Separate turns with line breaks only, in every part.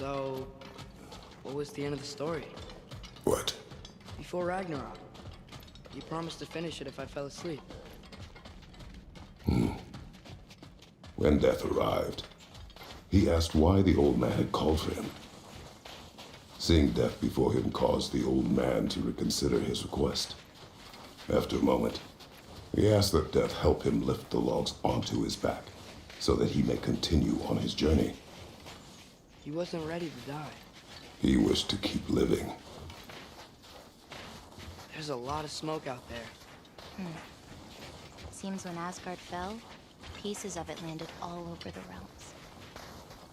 So, what was the end of the story?
What?
Before Ragnarok, you promised to finish it if I fell asleep.
When death arrived, he asked why the old man had called for him. Seeing death before him caused the old man to reconsider his request. After a moment, he asked that death help him lift the logs onto his back, so that he may continue on his journey.
He wasn't ready to die.
He wished to keep living.
There's a lot of smoke out there.
Seems when Asgard fell, pieces of it landed all over the realms.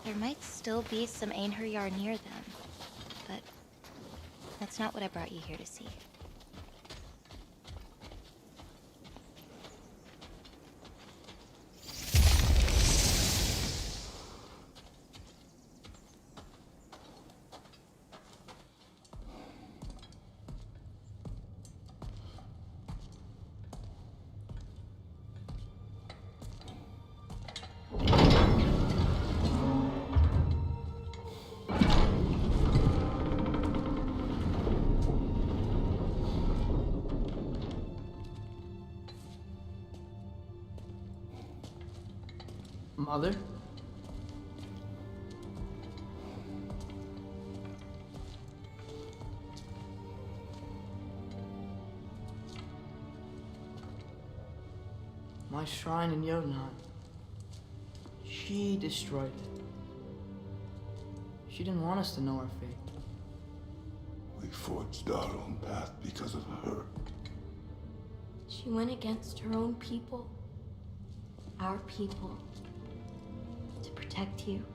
There might still be some Einherjar near them, but that's not what I brought you here to see.
Mother? My shrine in Jotunheim. She destroyed it. She didn't want us to know our fate.
We forged our own path because of her.
She went against her own people. Our people. To protect you.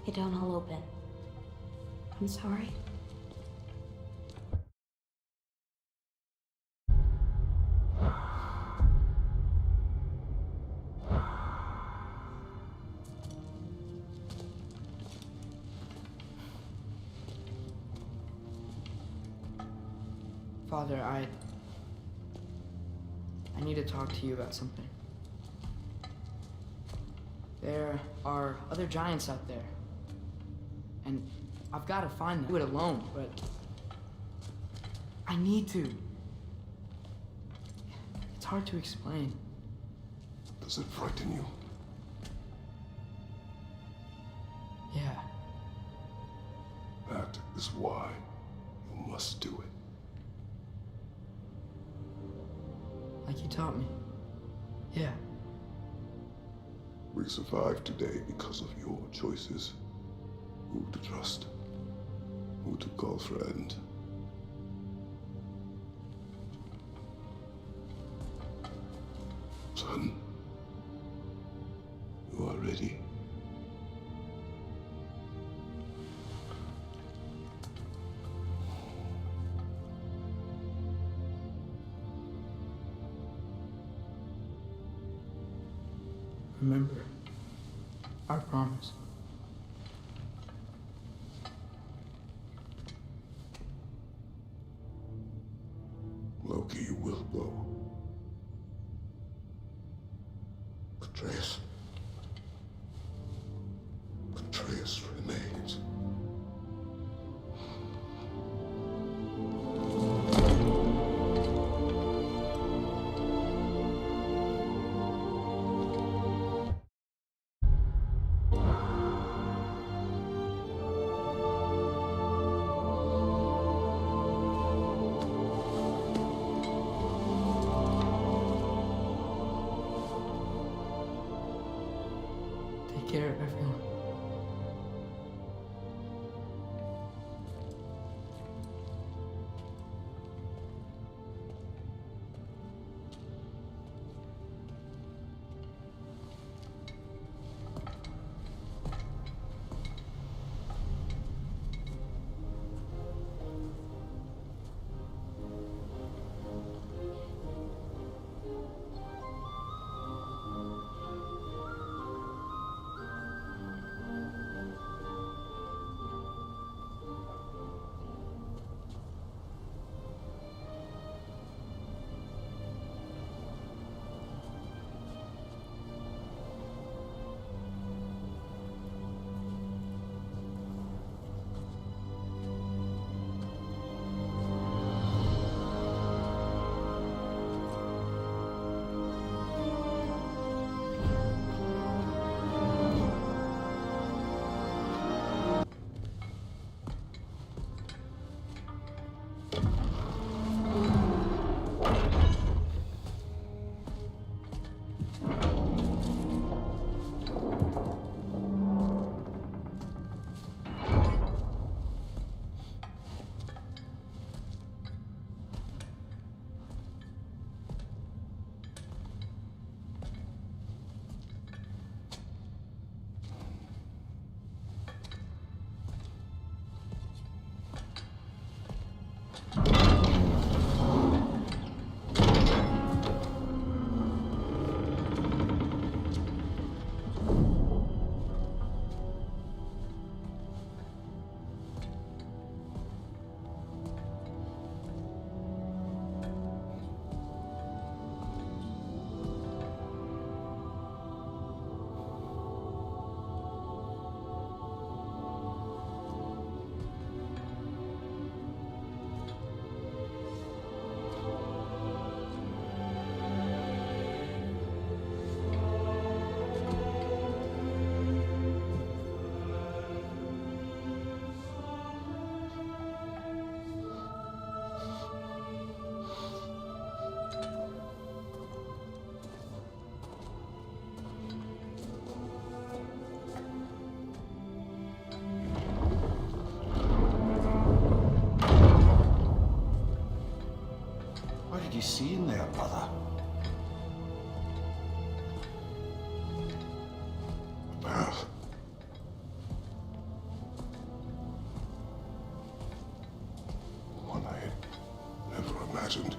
It don't all open. I'm sorry.
Father, I need to talk to you about something. There are other giants out there. And I've got to find them. Do it alone, but I need to. It's hard to explain.
Does it frighten you?
Yeah.
That is why you must do it.
Like you taught me. Yeah.
We survive today because of your choices. Who to trust, who to call friend. Son, you are ready.
Remember our promise.
Loki will go. Atreus. Atreus remains.
Take care of everyone.
seeing there, brother?
Path. One I had never imagined.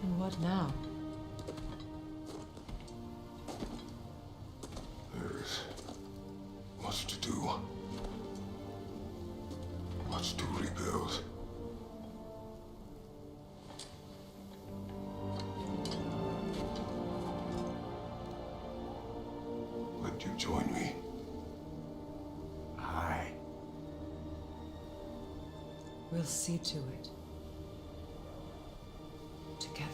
And what now?
There is much to do. Much to rebuild. Would you join me?
Aye.
We'll see to it. Together.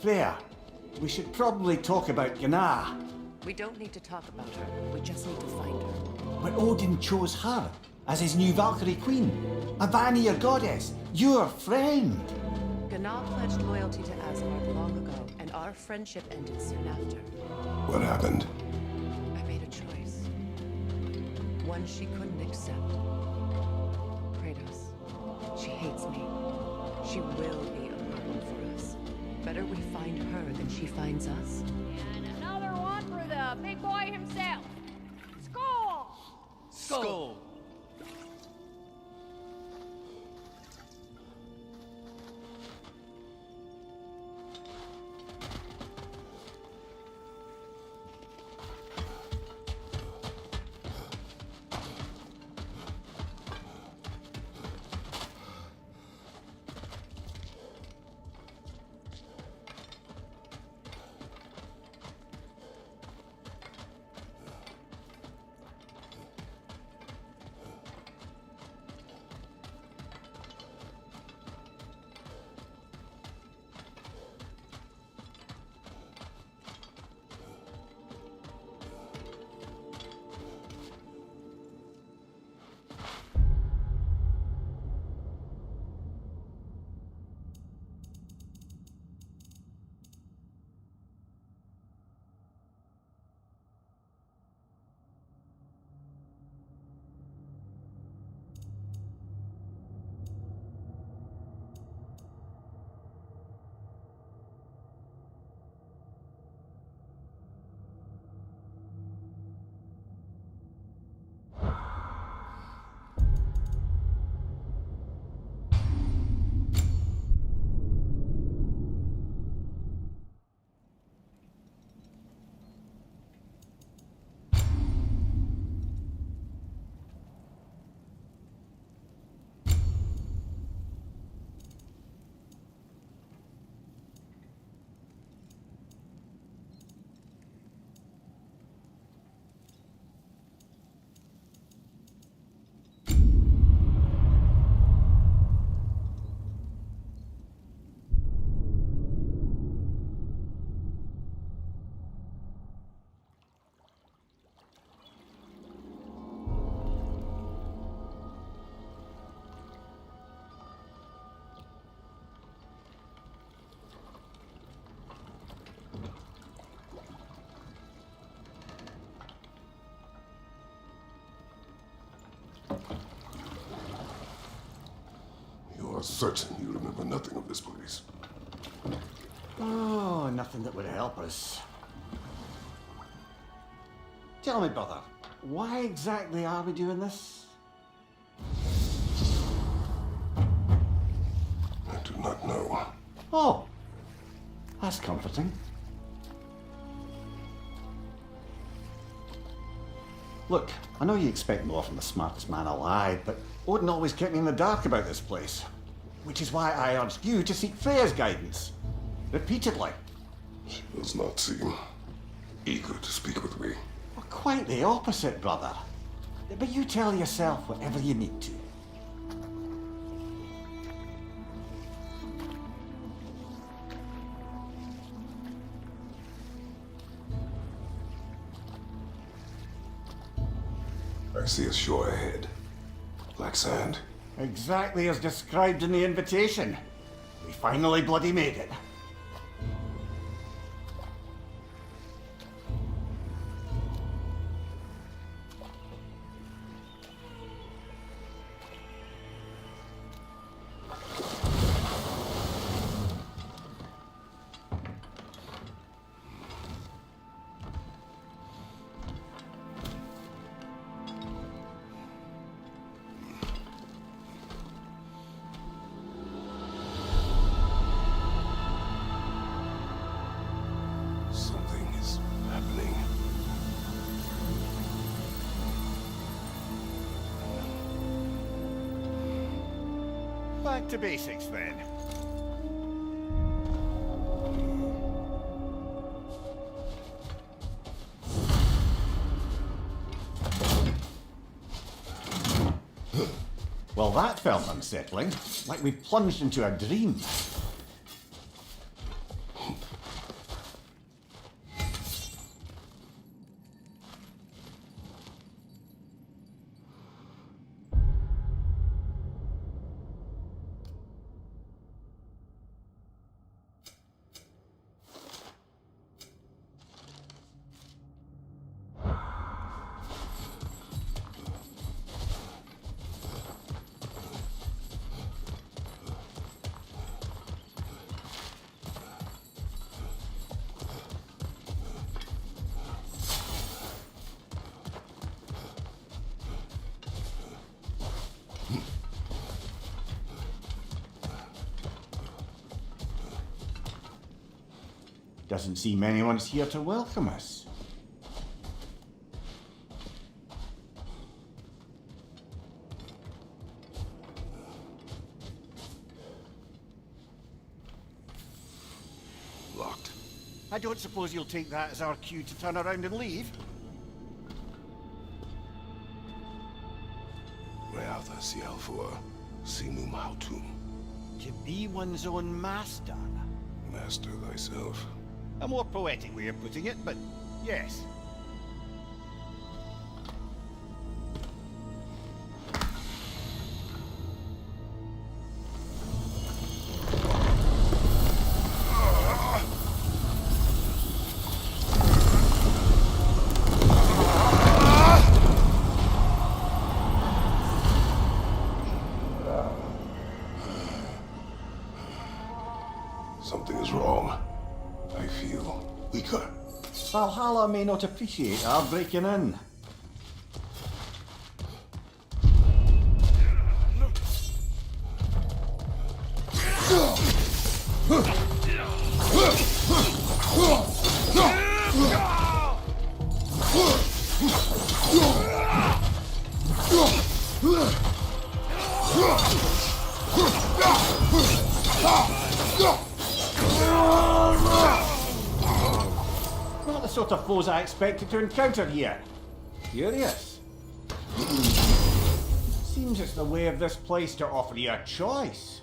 Freya, we should probably talk about Gná.
We don't need to talk about her. We just need to find her.
But Odin chose her as his new Valkyrie queen. A Vanir goddess, your friend.
Gná pledged loyalty to Asgard long ago, and our friendship ended soon after.
What happened?
I made a choice. One she couldn't accept. Kratos. She hates me. She will be a problem for us. Better we find her than she finds us.
And another one for the big boy himself. Skull!
Skull!
certain you remember nothing of this place.
Oh, nothing that would help us. Tell me, brother, why exactly are we doing this?
I do not know.
Oh, that's comforting. Look, I know you expect more from the smartest man alive, but Odin always kept me in the dark about this place. Which is why I urged you to seek Freya's guidance. Repeatedly.
She does not seem eager to speak with me.
Well, quite the opposite, brother. But you tell yourself whatever you need to.
I see a shore ahead. Black sand.
Exactly as described in the invitation. We finally bloody made it.
Something is happening.
Back to basics then. Well, that felt unsettling. Like we plunged into a dream. Doesn't seem anyone's here to welcome us.
Locked.
I don't suppose you'll take that as our cue to turn around and leave?
Reatha Sialfua, Sinum Hautum.
To be one's own master.
Master thyself.
A more poetic way of putting it, but yes.
Something is wrong. I feel weaker.
Valhalla may not appreciate our breaking in. Not the sort of foes I expected to encounter here. Curious. Seems it's the way of this place to offer you a choice.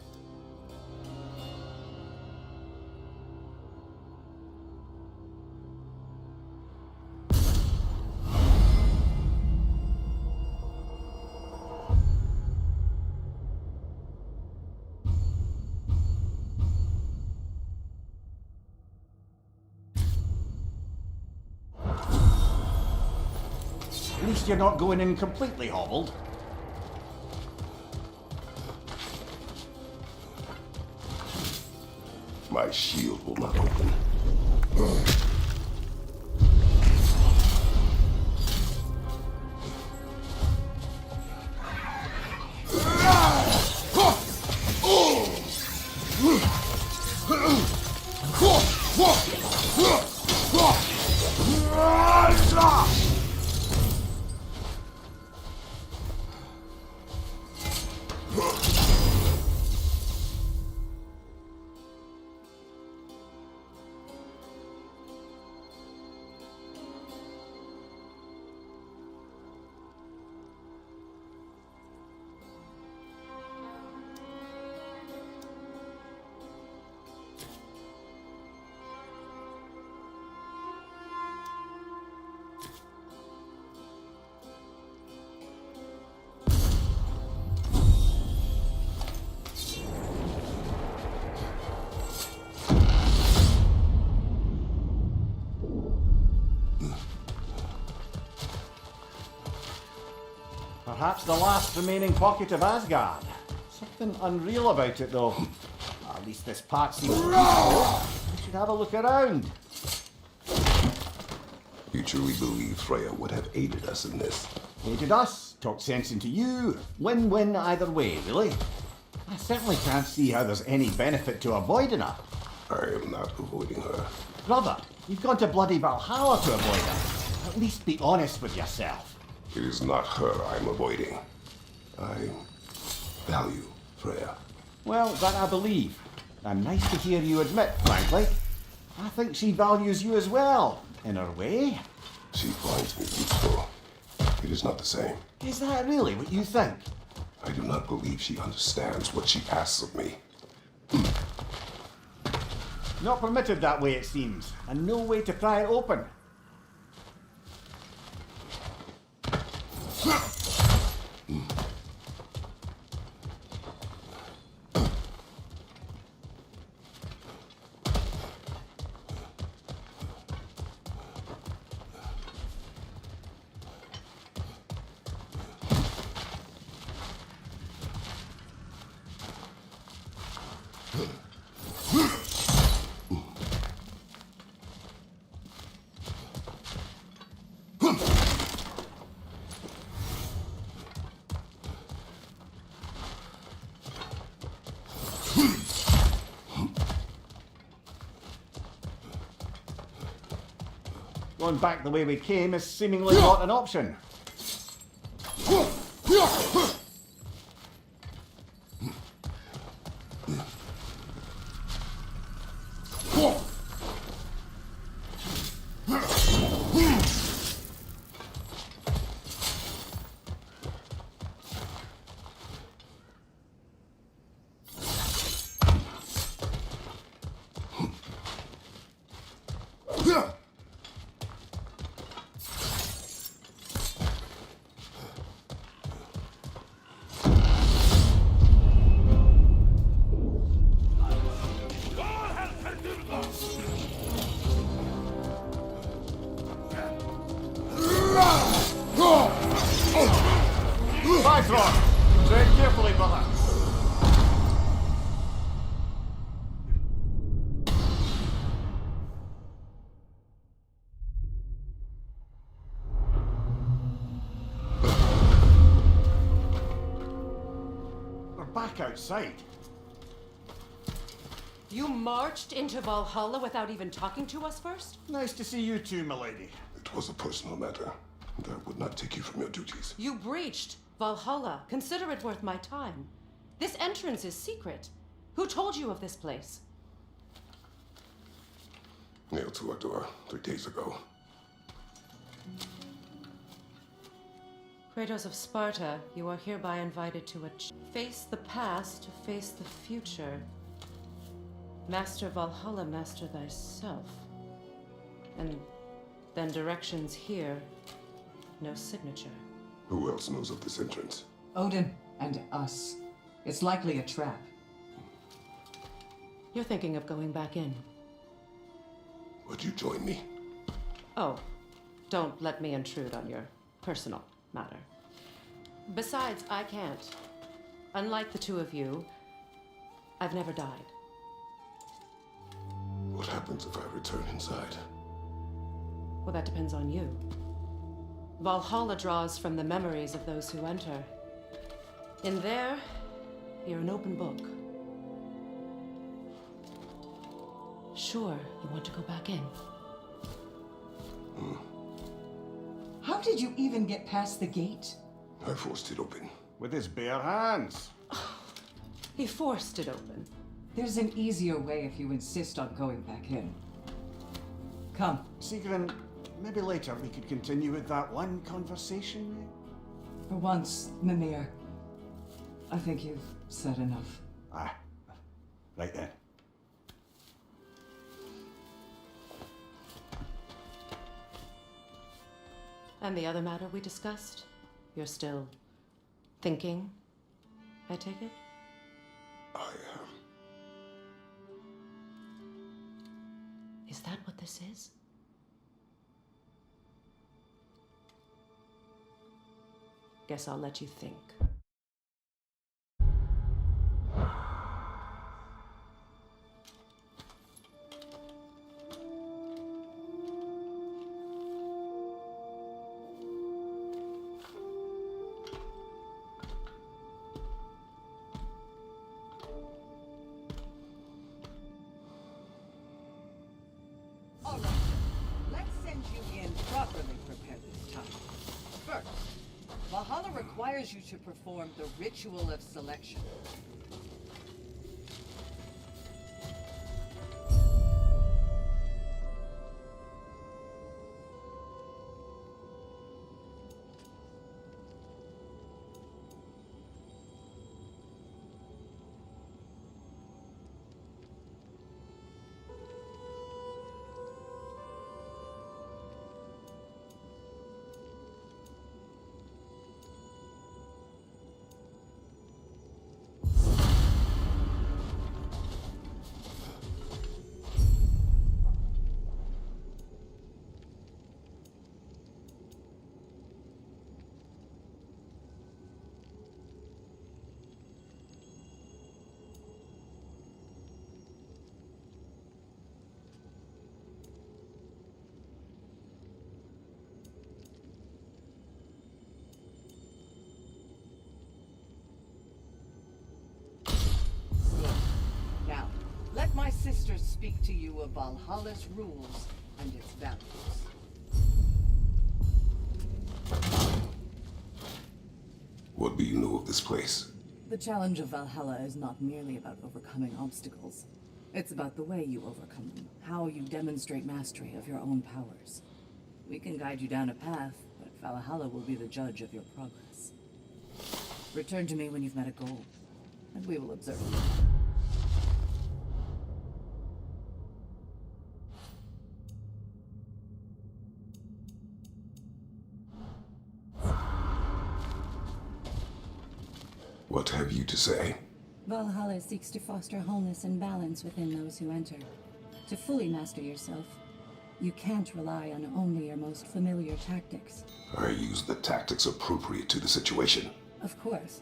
At least you're not going in completely hobbled.
My shield will not open.
Perhaps the last remaining pocket of Asgard. Something unreal about it, though. At least this part seems peaceful. We should have a look around.
You truly believe Freya would have aided us in this?
Aided us, talked sense into you. Win-win either way, really. I certainly can't see how there's any benefit to avoiding her.
I am not avoiding her.
Brother, you've gone to bloody Valhalla to avoid her. At least be honest with yourself.
It is not her I'm avoiding. I value Freya.
Well, that I believe. And nice to hear you admit, frankly. I think she values you as well, in her way.
She finds me useful. It is not the same.
Is that really what you think?
I do not believe she understands what she asks of me.
Not permitted that way, it seems, and no way to pry it open. Going back the way we came is seemingly not an option. Bifrost! Tread carefully, brother. We're back outside.
You marched into Valhalla without even talking to us first?
Nice to see you too, milady.
It was a personal matter, and I would not take you from your duties.
You breached Valhalla. Consider it worth my time. This entrance is secret. Who told you of this place?
Nailed to our door 3 days ago.
Kratos of Sparta, you are hereby invited to face the past to face the future. Master Valhalla, master thyself. And then directions here, no signature.
Who else knows of this entrance?
Odin and us. It's likely a trap.
You're thinking of going back in.
Would you join me?
Oh, don't let me intrude on your personal matter. Besides, I can't. Unlike the two of you, I've never died.
What happens if I return inside?
Well, that depends on you. Valhalla draws from the memories of those who enter. In there, you're an open book. Sure, you want to go back in.
How did you even get past the gate?
I forced it open.
With his bare hands.
He forced it open.
There's an easier way if you insist on going back in. Come.
Sigrun, maybe later we could continue with that one conversation.
For once, Mimir, I think you've said enough.
Ah, right then.
And the other matter we discussed? You're still thinking, I take it?
I am.
Is that what this is? Guess I'll let you think.
All right. Let's send you in properly prepared this time. First, Valhalla requires you to perform the ritual of selection. Now, let my sisters speak to you of Valhalla's rules and its values.
What do you know of this place?
The challenge of Valhalla is not merely about overcoming obstacles. It's about the way you overcome them, how you demonstrate mastery of your own powers. We can guide you down a path, but Valhalla will be the judge of your progress. Return to me when you've met a goal, and we will observe you.
What have you to say?
Valhalla seeks to foster wholeness and balance within those who enter. To fully master yourself, you can't rely on only your most familiar tactics.
I use the tactics appropriate to the situation.
Of course,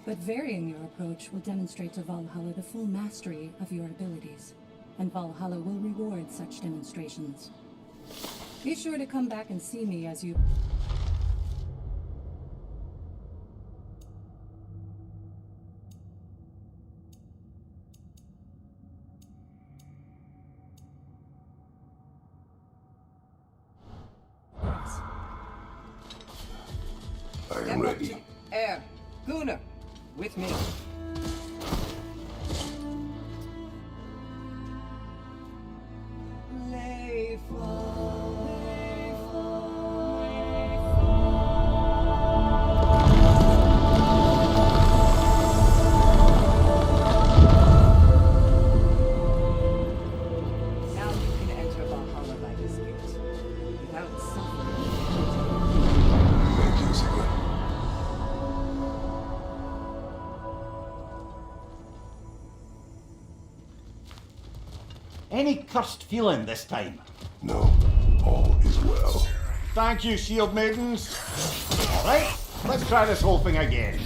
but varying your approach will demonstrate to Valhalla the full mastery of your abilities, and Valhalla will reward such demonstrations. Be sure to come back and see me as you...
I am ready.
Air, Gunnar, with me. Now you can enter Valhalla by this gate without suffering.
Thank you, Sigurd.
Any cursed feeling this time?
No, all is well.
Thank you, shield maidens. All right, let's try this whole thing again.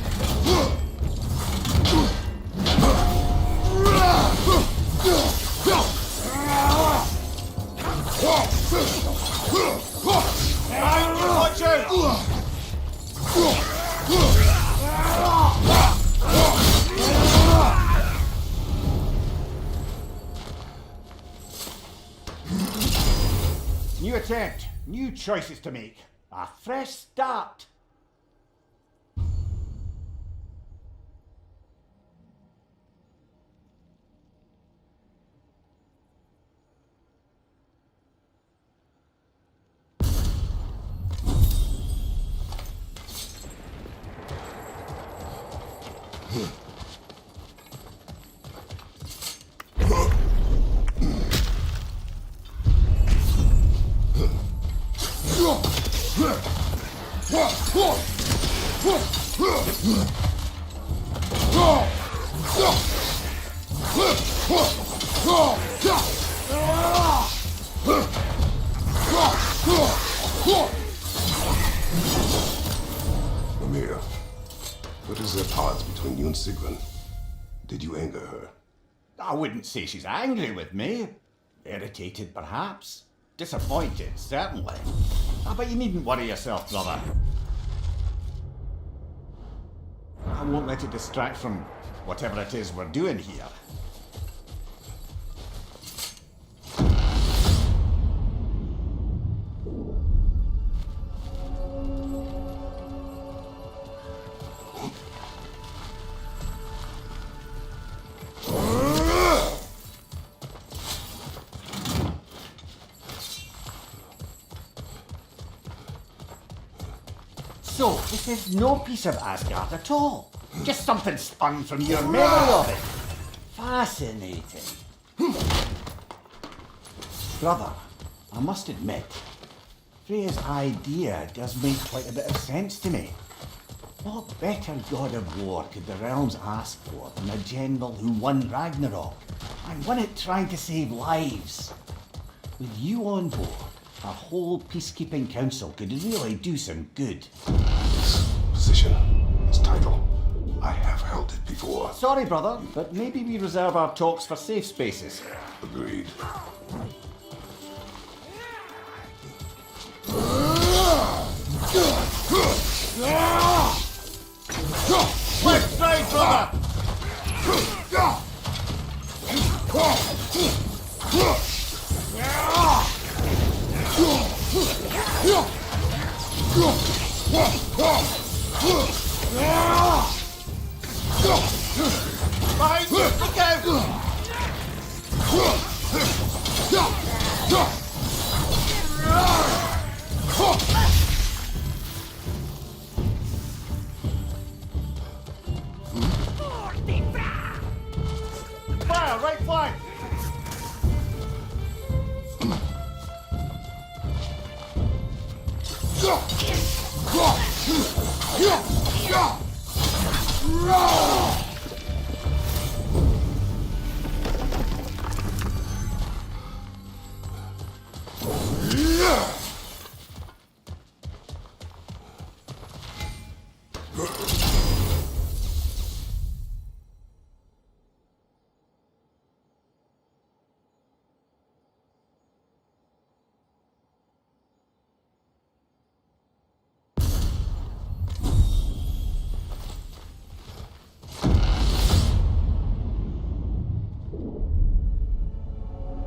New attempt, new choices to make. A fresh start.
Amir, what is at odds between you and Sigrun? Did you anger her?
I wouldn't say she's angry with me. Irritated, perhaps. Disappointed, certainly. But you needn't worry yourself, brother. I won't let it distract from whatever it is we're doing here. So, this is no piece of Asgard at all. Just something spun from your memory of it. Fascinating. Brother, I must admit, Freya's idea does make quite a bit of sense to me. What better god of war could the realms ask for than a general who won Ragnarok, and won it trying to save lives? With you on board, a whole peacekeeping council could really do some good.
This position, this title, I have held it before.
Sorry, brother, but maybe we reserve our talks for safe spaces.
Agreed.
Left straight, brother! Behind you, look out! Fire, right flank!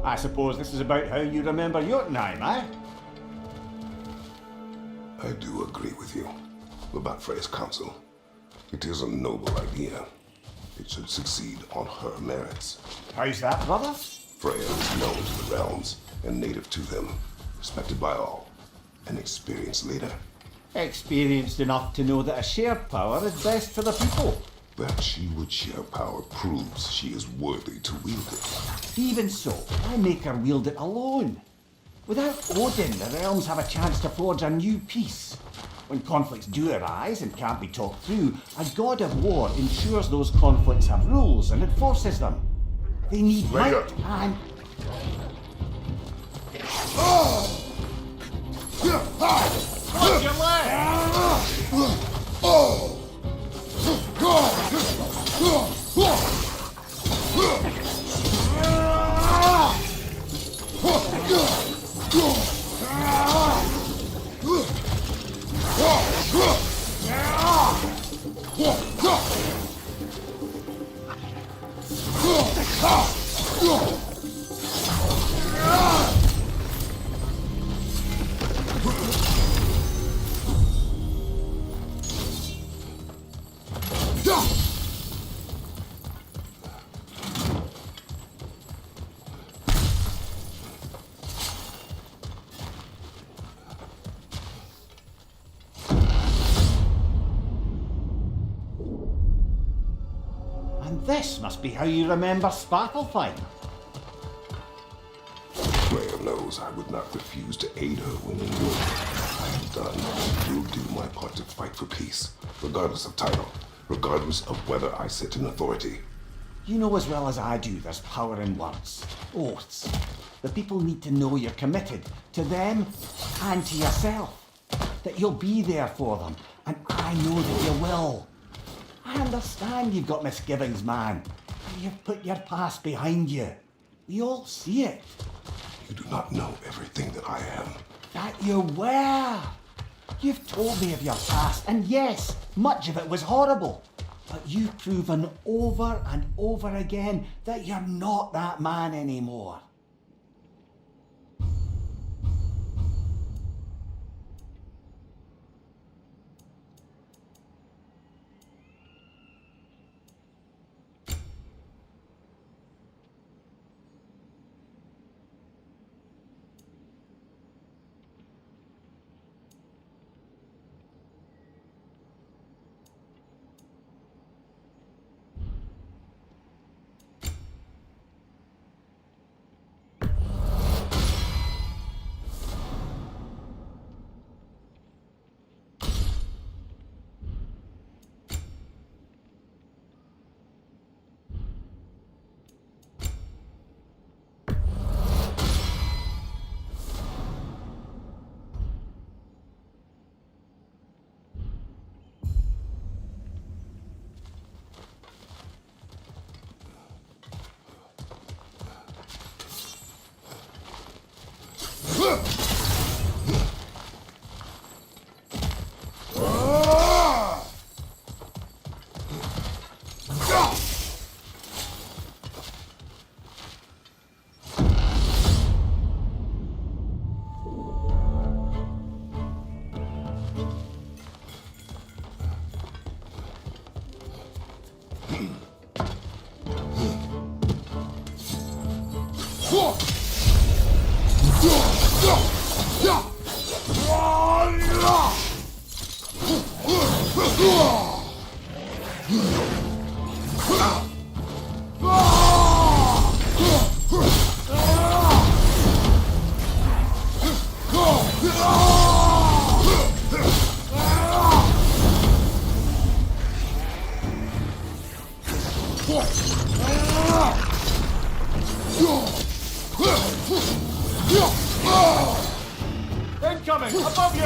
I suppose this is about how you remember Jotunheim, eh?
I do agree with you about Freya's council. It is a noble idea. It should succeed on her merits.
How's that, brother?
Freya is known to the realms and native to them, respected by all, an experienced leader.
Experienced enough to know that a shared power is best for the people.
That she would share power proves she is worthy to wield it.
Even so, why make her wield it alone? Without Odin, the realms have a chance to forge a new peace. When conflicts do arise and can't be talked through, a god of war ensures those conflicts have rules and enforces them. They need might and... Watch your leg! This must be how you remember Sparklefine.
Player knows I would not refuse to aid her when in war. I am done. Will do my part to fight for peace, regardless of title, regardless of whether I sit in authority.
You know as well as I do there's power in words, oaths. The people need to know you're committed to them and to yourself. That you'll be there for them, and I know that you will. I understand you've got misgivings, man. But you've put your past behind you. We all see it.
You do not know everything that I am.
That you were. You've told me of your past, and yes, much of it was horrible. But you've proven over and over again that you're not that man anymore.
Incoming! Above you!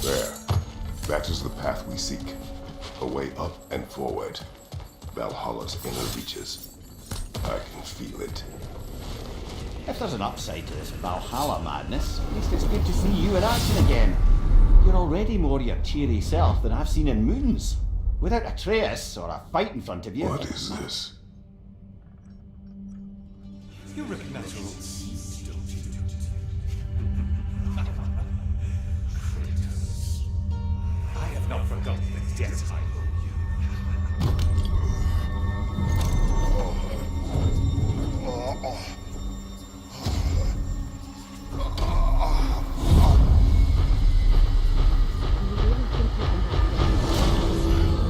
There. That is the path we seek. A way up and forward. Valhalla's inner reaches. I can feel it.
If there's an upside to this Valhalla madness, at least it's good to see you in action again. You're already more your cheery self than I've seen in moons. Without Atreus or a fight in front of you.
What is this?
You recognize rules, don't you? I have not forgotten the debt I owe you.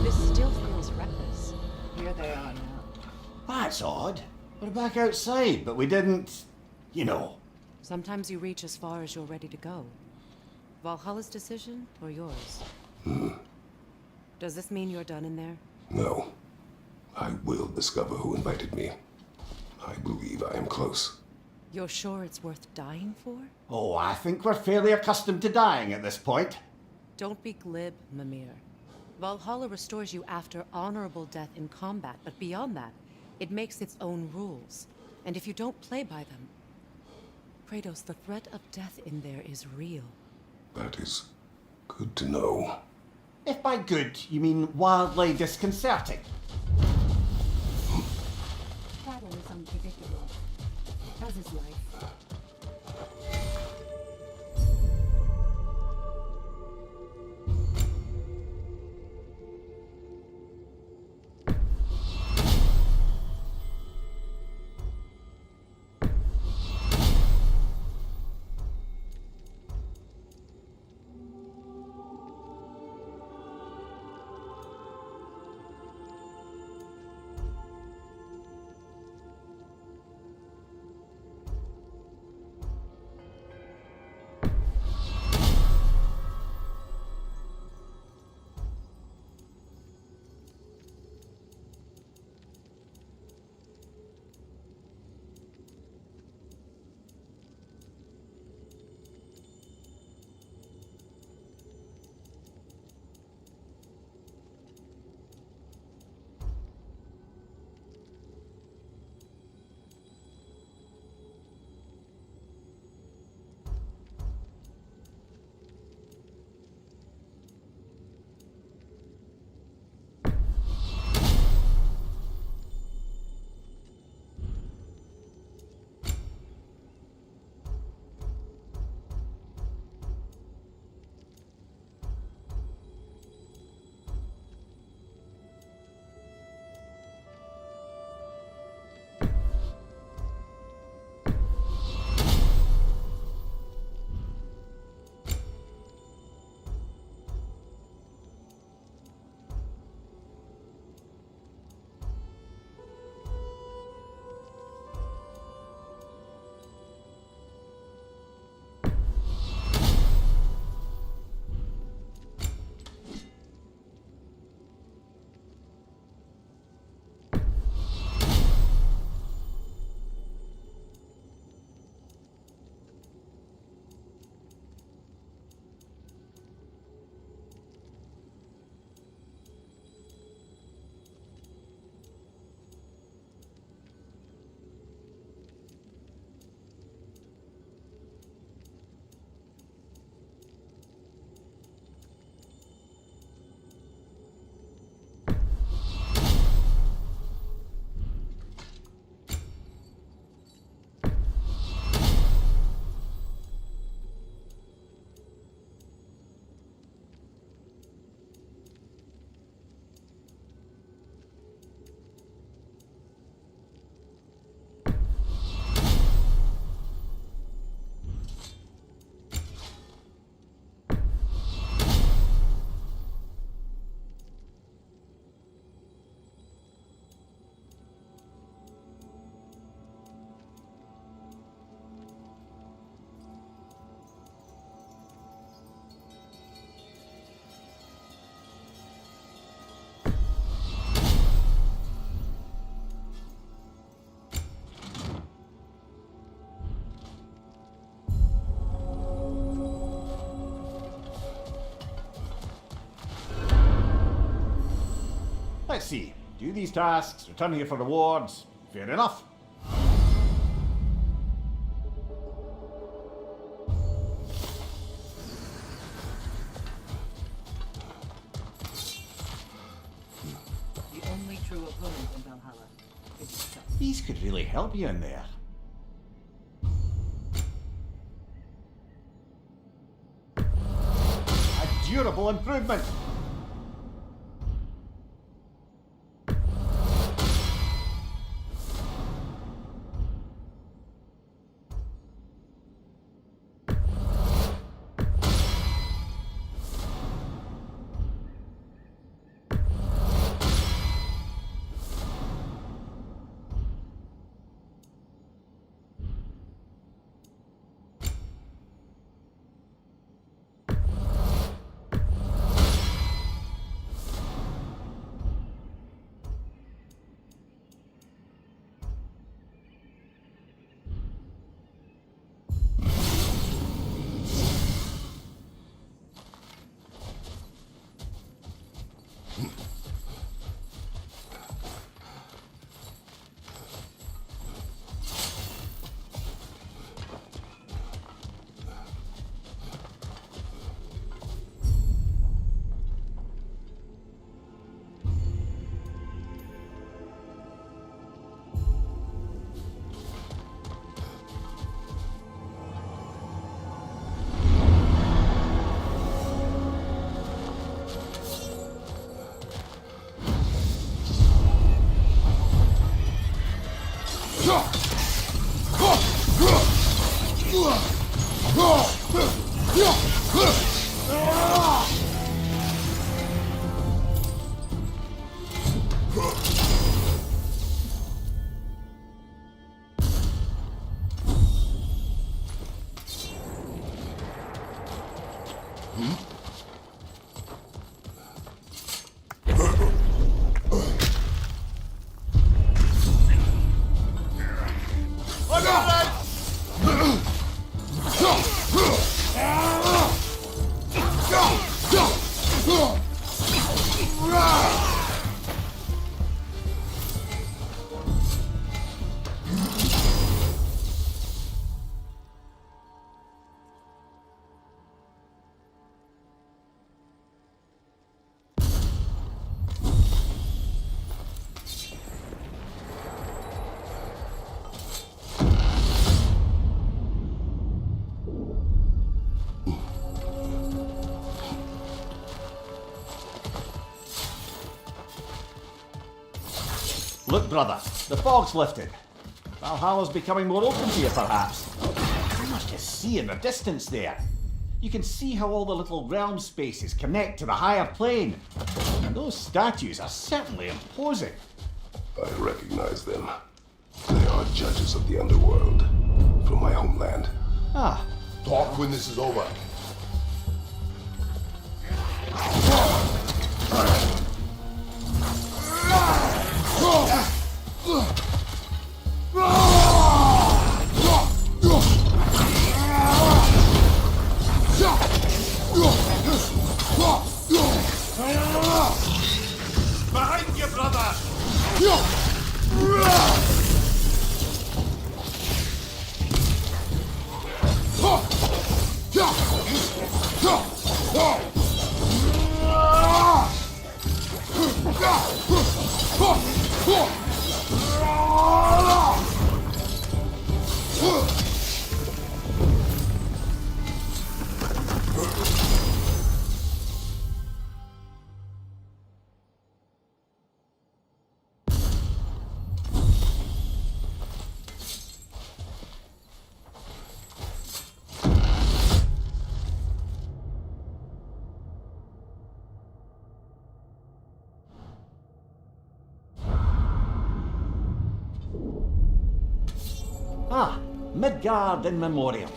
This still feels reckless.
Here they are now.
That's odd. We're back outside, but we didn't, you know,
Sometimes you reach as far as you're ready to go. Valhalla's decision, or yours? Does this mean you're done in there?
No. I will discover who invited me. I believe I am close.
You're sure it's worth dying for?
Oh, I think we're fairly accustomed to dying at this point.
Don't be glib, Mimir. Valhalla restores you after honorable death in combat, but beyond that, it makes its own rules. And if you don't play by them... Kratos, the threat of death in there is real.
That is good to know.
If by good, you mean wildly disconcerting.
Battle is unpredictable, as is life.
Let's see. Do these tasks, return here for rewards. Fair enough.
The only true opponent in Valhalla is yourself.
These could really help you in there. A durable improvement. Look, brother, the fog's lifted. Valhalla's becoming more open to you, perhaps. You must just see in the distance there. You can see how all the little realm spaces connect to the higher plane. And those statues are certainly imposing.
I recognize them. They are judges of the underworld from my homeland.
Ah.
Talk when this is over.
Behind you, brother!
Ah, Midgard in memoriam.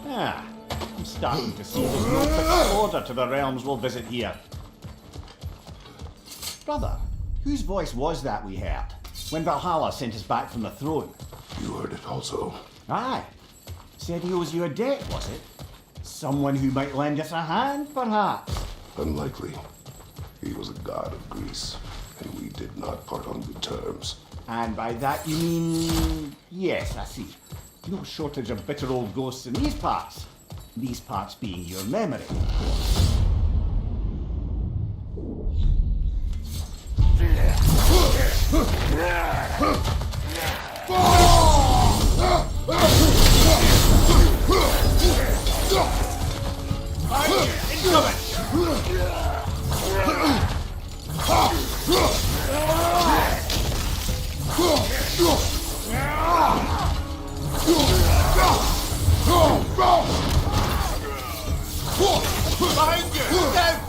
Ah, I'm starting to see there's no fixed order to the realms we'll visit here. Brother, whose voice was that we heard when Valhalla sent us back from the throne?
You heard it also.
Aye. Said he owes you a debt, was it? Someone who might lend us a hand, perhaps?
Unlikely. He was a god of Greece, and we did not part on good terms.
And by that you mean... Yes, I see. No shortage of bitter old ghosts in these parts. These parts being your memory, of course.
Behind you! Down!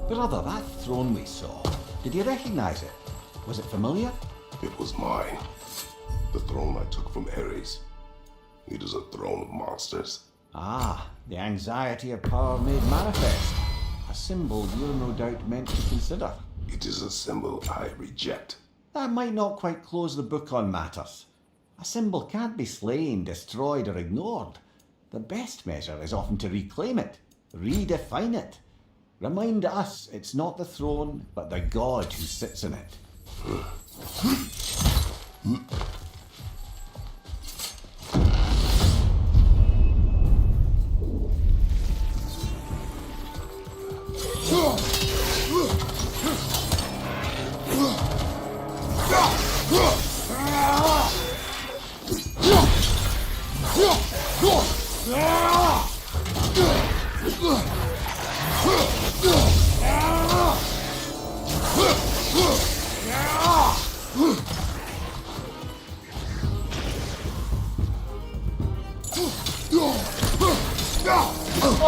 Brother, that throne we saw, did you recognize it? Was it familiar?
It was mine. The throne I took from Ares. It is a throne of monsters.
Ah, the anxiety of power made manifest. A symbol you're no doubt meant to consider.
It is a symbol I reject.
That might not quite close the book on matters. A symbol can't be slain, destroyed, or ignored. The best measure is often to reclaim it, redefine it. Remind us it's not the throne, but the god who sits in it.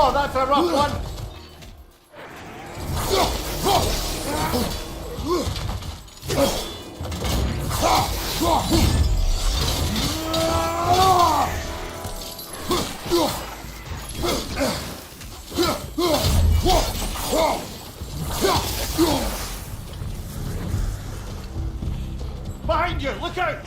Oh, that's a rough one! Behind you, look out!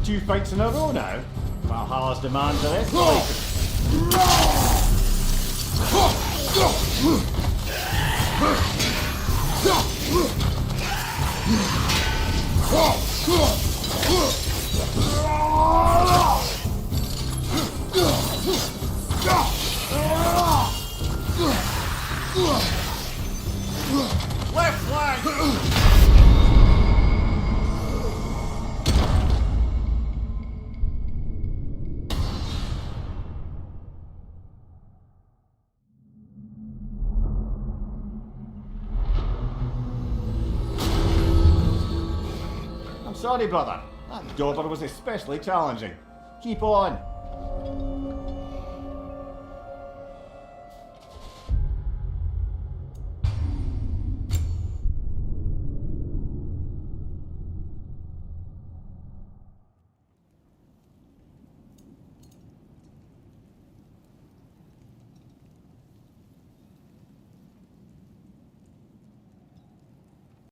Two fights in a row now. Valhalla's demands are escalating. Left flank! Sorry, brother. That daughter was especially challenging. Keep on.